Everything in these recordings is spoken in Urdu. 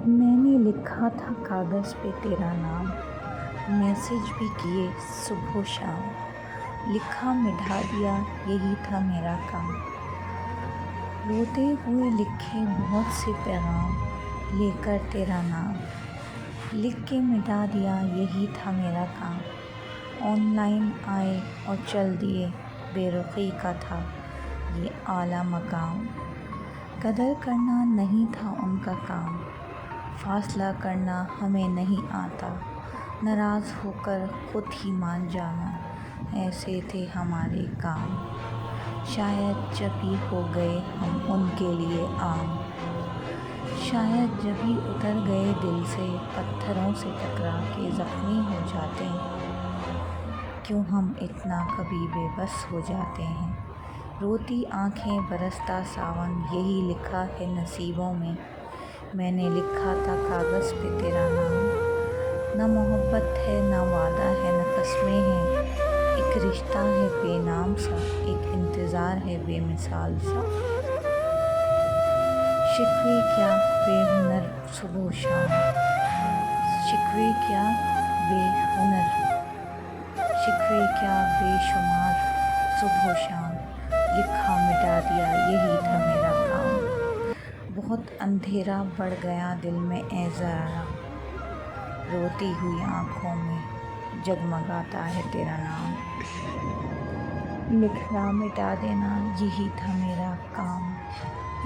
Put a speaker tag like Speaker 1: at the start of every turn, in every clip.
Speaker 1: میں نے لکھا تھا کاغذ پہ تیرا نام، میسج بھی کیے صبح و شام، لکھا مٹا دیا یہی تھا میرا کام، روتے ہوئے لکھے بہت سے پیغام لے کر تیرا نام، لکھ کے مٹا دیا یہی تھا میرا کام، آن لائن آئے اور چل دیے، بے رخی کا تھا یہ اعلیٰ مقام، قدر کرنا نہیں تھا ان کا کام، فاصلہ کرنا ہمیں نہیں آتا، ناراض ہو کر خود ہی مان جانا، ایسے تھے ہمارے کام، شاید جبھی ہو گئے ہم ان کے لیے عام، شاید جبھی اتر گئے دل سے، پتھروں سے ٹکرا کے زخمی ہو جاتے ہیں، کیوں ہم اتنا کبھی بے بس ہو جاتے ہیں، روتی آنکھیں برستا ساون یہی لکھا ہے نصیبوں میں نے لکھا تھا کاغذ پہ تیرا نام، نہ محبت ہے نہ وعدہ ہے نہ قسمیں ہیں، ایک رشتہ ہے بے نام سا، ایک انتظار ہے بے مثال سا، شکوے کیا بے ہنر صبح و شام، شکوے کیا بے ہنر، شکوے کیا بے شمار صبح و شام، لکھا مٹا دیا یہی تھا میرا کام، بہت اندھیرا بڑھ گیا دل میں اے ذرا، روتی ہوئی آنکھوں میں جگمگاتا ہے تیرا نام، لکھنا مٹا دینا یہی تھا میرا کام،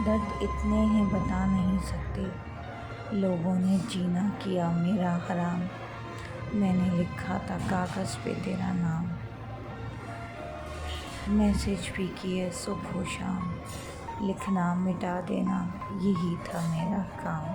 Speaker 1: درد اتنے ہیں بتا نہیں سکتے، لوگوں نے جینا کیا میرا حرام، میں نے لکھا تھا کاغذ پہ تیرا نام، میسج بھی کیے صبح و شام، لکھنا مٹا دینا یہی تھا میرا کام۔